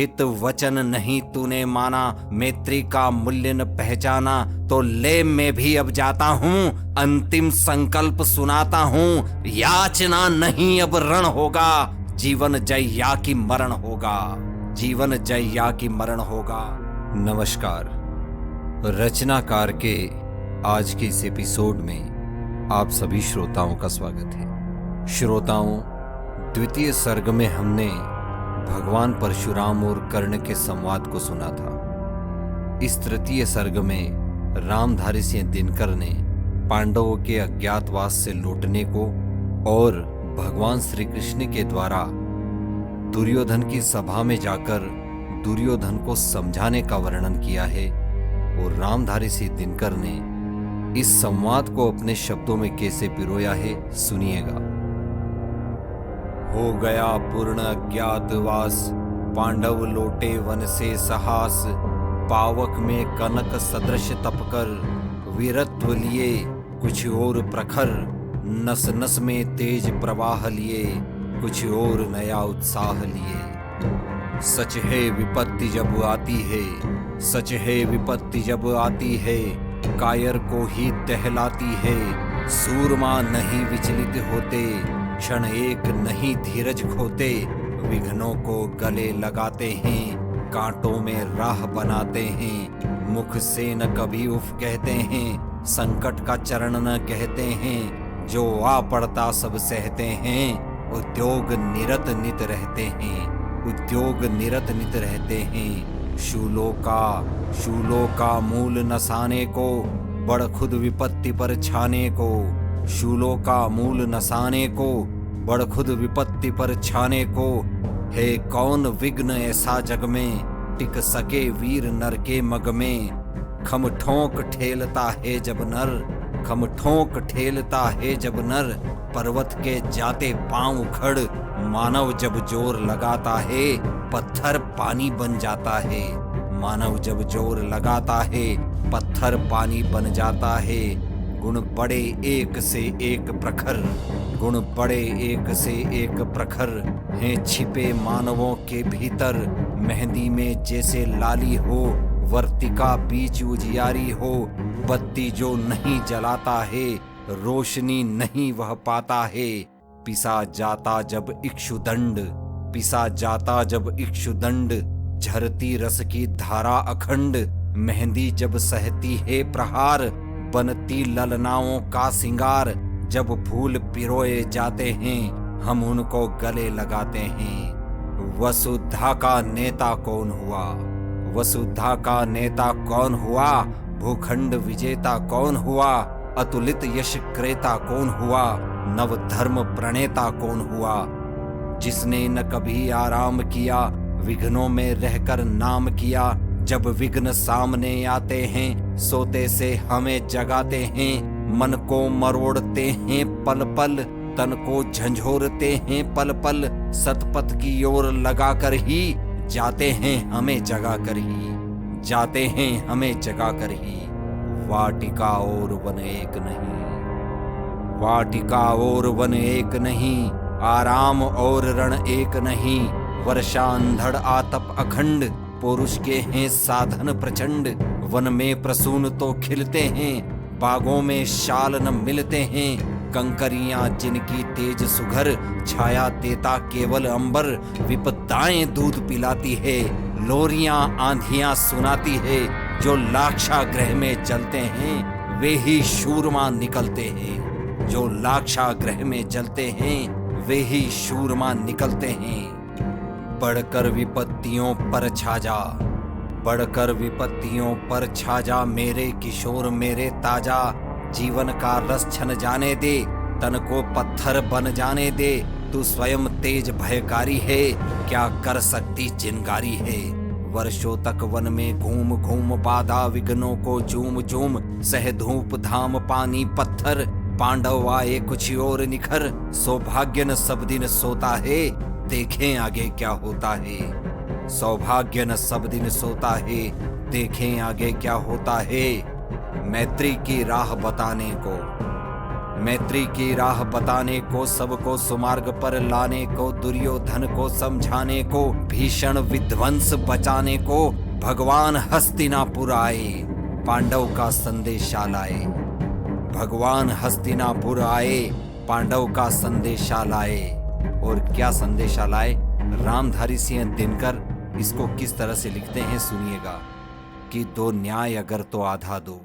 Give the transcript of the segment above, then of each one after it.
हित वचन नहीं तूने माना, मैत्री का मूल्य न पहचाना, तो ले मैं भी अब जाता हूँ, अंतिम संकल्प सुनाता हूँ। याचना नहीं अब रण होगा, जीवन जय या की मरण होगा, जीवन जय या की मरण होगा। नमस्कार, रचनाकार के आज के इस एपिसोड में आप सभी श्रोताओं का स्वागत है। श्रोताओं, द्वितीय सर्ग में हमने भगवान परशुराम और कर्ण के संवाद को सुना था। इस तृतीय सर्ग में रामधारी सिंह दिनकर ने पांडवों के अज्ञातवास से लौटने को और भगवान श्री कृष्ण के द्वारा दुर्योधन की सभा में जाकर दुर्योधन को समझाने का वर्णन किया है। और रामधारी सिंह दिनकर ने इस संवाद को अपने शब्दों में कैसे पिरोया है, सुनिएगा। हो गया पूर्ण अज्ञातवास, पांडव लौटे वन से साहस, पावक में कनक सदृश तपकर, वीरत्व लिए कुछ और प्रखर, नस नस में तेज प्रवाह लिए कुछ और नया उत्साह लिए। सच है विपत्ति जब आती है, सच है विपत्ति जब आती है, कायर को ही टहलाती है। सूरमा नहीं विचलित होते, क्षण एक नहीं धीरज खोते, विघ्नों को गले लगाते हैं, कांटों में राह बनाते हैं। मुख से न कभी उफ कहते हैं, संकट का चरण न कहते हैं, जो आ पड़ता सब सहते हैं। उद्योग निरत नित रहते हैं, उद्योग निरत नित रहते हैं। शूलों का मूल नसाने को, बड़ खुद विपत्ति पर छाने को। शूलों का मूल नसाने को, बड़ खुद विपत्ति पर छाने को। है कौन विघ्न ऐसा जग में, टिक सके वीर नर के मग में। खम ठोंक ठेलता है जब नर, खम ठोंक ठेलता है जब नर, पर्वत के जाते पांव उखड़। मानव जब जोर लगाता है, पत्थर पानी बन जाता है। मानव जब जोर लगाता है, पत्थर पानी बन जाता है। गुण बड़े एक से एक प्रखर, गुण बड़े एक से एक प्रखर, हैं छिपे मानवों के भीतर। मेहंदी में जैसे लाली हो, वर्तिका बीच उजियारी हो। बत्ती जो नहीं जलाता है, रोशनी नहीं वह पाता है। पिसा जाता जब इक्षुदंड, पिसा जाता जब इक्षुदंड, झरती रस की धारा अखंड। मेहंदी जब सहती है प्रहार, बनती ललनाओं का सिंगार। जब फूल पिरोए जाते हैं, हम उनको गले लगाते हैं। वसुधा का नेता कौन हुआ, वसुधा का नेता कौन हुआ। भूखंड विजेता कौन हुआ, अतुलित यश क्रेता कौन हुआ। नव धर्म प्रणेता कौन हुआ, जिसने न कभी आराम किया, विघ्नों में रहकर नाम किया। जब विघ्न सामने आते हैं, सोते से हमें जगाते हैं। मन को मरोड़ते हैं पल पल, तन को झंझोरते हैं पल पल। सतपथ की ओर लगाकर ही जाते हैं हमें जगाकर ही, जाते हैं हमें जगाकर ही। वाटिका और वन एक नहीं, वाटिका और वन एक नहीं, आराम और रण एक नहीं। वर्षा अंधड़ आतप अखंड, पुरुष के हैं साधन प्रचंड। वन में प्रसून तो खिलते हैं, बागों में शाल न मिलते हैं। कंकरियां जिनकी तेज सुघर, छाया देता केवल अंबर। विपदाएं दूध पिलाती है, लोरियां आंधियां सुनाती है। जो लाक्षागृह में जलते हैं, वे ही शूरमा निकलते हैं। जो लाक्षागृह में जलते हैं, वे ही शूरमा निकलते हैं। बढ़कर विपत्तियों पर छा जा, बढ़कर विपत्तियों पर छा जा। मेरे किशोर मेरे ताजा, जीवन का रस छन जाने दे, तन को पत्थर बन जाने दे। तू स्वयं तेज भयकारी है, क्या कर सकती चिंगारी है। वर्षों तक वन में घूम घूम बाधा, विघ्नों को झूम झूम सह धूप धाम पानी पत्थर। पांडव आए कुछ और निखर, सौभाग्य न सब दिन सोता है, देखें आगे क्या होता है। सौभाग्य न सब दिन सोता है, देखें आगे क्या होता है। मैत्री की राह बताने को, मैत्री की राह बताने को, सबको सुमार्ग पर लाने को, दुर्योधन को समझाने को, भीषण विध्वंस बचाने को भगवान हस्तिनापुर आए, पांडव का संदेशा लाए। भगवान हस्तिनापुर आए, पांडव का संदेशा लाए। और क्या संदेशा लाए? रामधारी सिंह दिनकर इसको किस तरह से लिखते हैं सुनिएगा कि दो न्याय अगर तो आधा दो,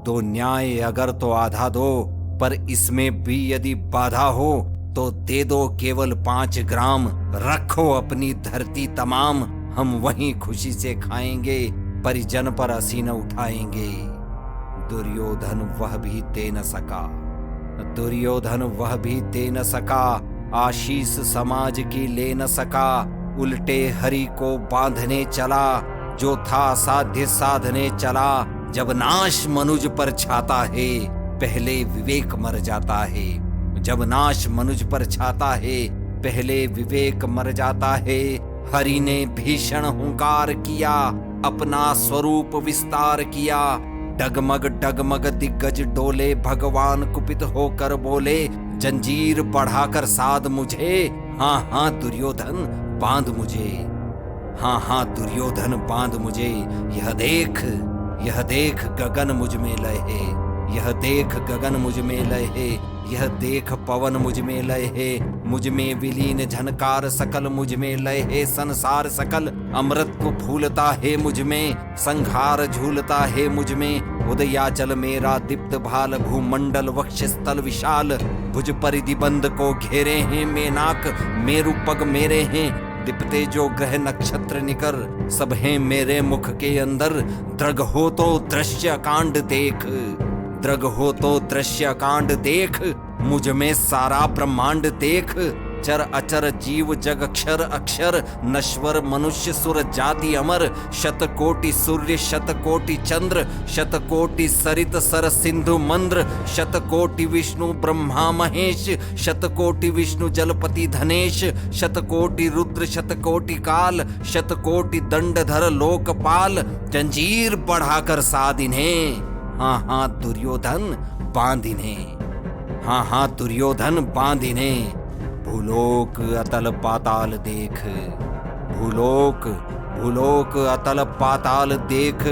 दो न्याय अगर तो आधा दो, पर इसमें भी यदि बाधा हो तो दे दो केवल 5 ग्राम। रखो अपनी धरती तमाम, हम वहीं खुशी से खाएंगे, परिजन पर असी न उठाएंगे। दुर्योधन वह भी दे न सका, दुर्योधन वह भी दे न सका, आशीष समाज की ले न सका। उल्टे हरि को बांधने चला, जो था साध्य साधने चला। जब नाश मनुज पर छाता है, पहले विवेक मर जाता है। जब नाश मनुज पर छाता है, पहले विवेक मर जाता है। हरि ने भीषण हुंकार किया, अपना स्वरूप विस्तार किया। डगमग डगमग दिग्गज डोले, भगवान कुपित होकर बोले, जंजीर बढ़ाकर साध मुझे। हाँ हाँ दुर्योधन बांध मुझे, हाँ हाँ दुर्योधन बांध मुझे। यह देख गगन मुझ में लय है, यह देख गगन मुझ में लय है, यह देख पवन मुझ में लय है। मुझ में विलीन झनकार सकल मुझ में लय है। संसार सकल अमृत फूलता है मुझ में, संहार झूलता है मुझ में। उदयाचल मेरा दीप्त भाल, भूमंडल वक्ष स्थल विशाल। भुज परिधि बंद को घेरे हैं मेनाक, मेरु पग मेरे हैं। दिपते जो ग्रह नक्षत्र निकर, सब हैं मेरे मुख के अंदर। दृग हो तो दृश्य कांड देख, दृग हो तो दृश्य कांड देख। मुझ में सारा ब्रह्मांड देख। चर अचर जीव जग अक्षर अक्षर, नश्वर मनुष्य सुर जाति अमर। शतकोटि सूर्य शतकोटि चंद्र, शतकोटि सरित सर सिंधु मंद्र। शतकोटि विष्णु ब्रह्मा महेश, शतकोटि विष्णु जलपति धनेश। शतकोटि रुद्र शतकोटि काल, शतकोटि दंडधर लोकपाल। जंजीर बढ़ाकर साध इन्हें, हाँ हाँ दुर्योधन बांध इन्हें, हाँ हाँ दुर्योधन बांध इन्हें। भूलोक अतल पाताल देख, भूलोक अतल पाताल देख।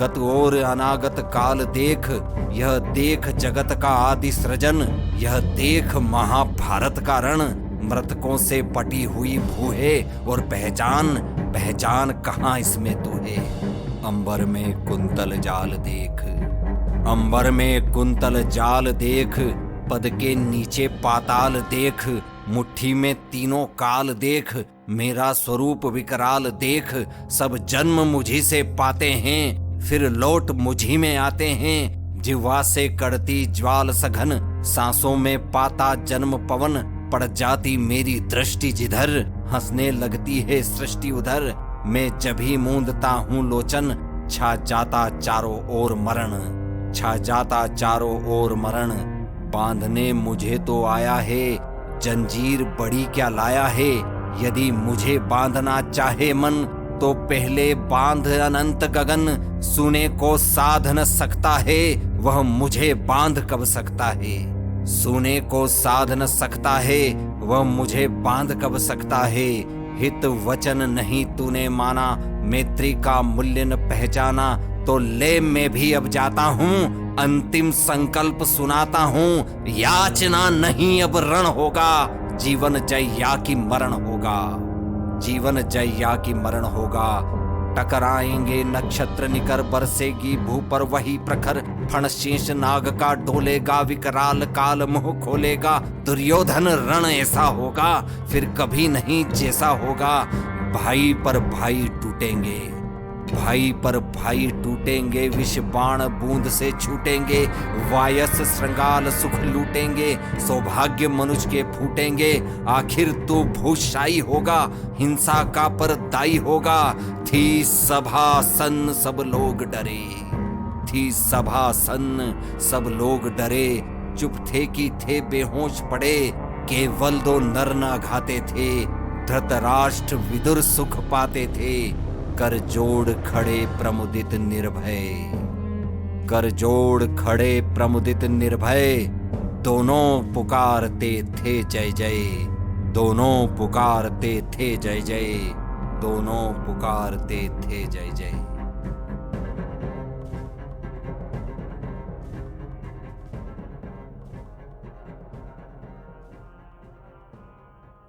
गत और अनागत काल देख, यह देख जगत का आदि सृजन। यह देख महाभारत का रण, मृतकों से पटी हुई भू है। और पहचान कहाँ इसमें तू है। अंबर में कुंतल जाल देख, अंबर में कुंतल जाल देख। पद के नीचे पाताल देख, मुट्ठी में तीनों काल देख। मेरा स्वरूप विकराल देख, सब जन्म मुझी से पाते हैं, फिर लौट मुझी में आते हैं। जिह्वा से कड़ती ज्वाल सघन, सांसों में पाता जन्म पवन। पड़ जाती मेरी दृष्टि जिधर, हंसने लगती है सृष्टि उधर। मैं जब ही मूंदता हूँ लोचन, छा जाता चारों ओर मरण, छा जाता चारों ओर मरण। बांधने मुझे तो आया है, जंजीर बड़ी क्या लाया है। यदि मुझे बांधना चाहे मन, तो पहले बांध अनंत गगन। सुने को साध न सकता है, वह मुझे बांध कब सकता है। सुने को साध न सकता है, वह मुझे बांध कब सकता है। हित वचन नहीं तूने माना, मैत्री का मूल्य न पहचाना। तो ले मैं भी अब जाता हूँ, अंतिम संकल्प सुनाता हूँ। याचना नहीं अब रण होगा, जीवन जयया की मरण होगा, जीवन जयया की मरण होगा। टकराएंगे नक्षत्र निकर, बरसेगी भू पर वही प्रखर। फण शेष नाग का डोलेगा, विकराल काल मुंह खोलेगा। दुर्योधन रण ऐसा होगा, फिर कभी नहीं जैसा होगा। भाई पर भाई टूटेंगे, भाई पर भाई टूटेंगे। विष बाण बूंद से छूटेंगे, वायस श्रृंगाल सुख लूटेंगे। सौभाग्य मनुष्य के फूटेंगे, आखिर तू भूषाई होगा, हिंसा का परदाई होगा। थी सभा सन्न सब लोग डरे, थी सभा सन्न सब लोग डरे। चुप थे कि थे बेहोश पड़े, केवल 2 नर न घाते थे। धृतराष्ट्र विदुर सुख पाते थे, कर जोड़ खड़े प्रमुदित निर्भय। कर जोड़ खड़े प्रमुदित निर्भय, दोनों पुकारते थे जय जय, दोनों पुकारते थे जय जय, दोनों पुकारते थे जय जय।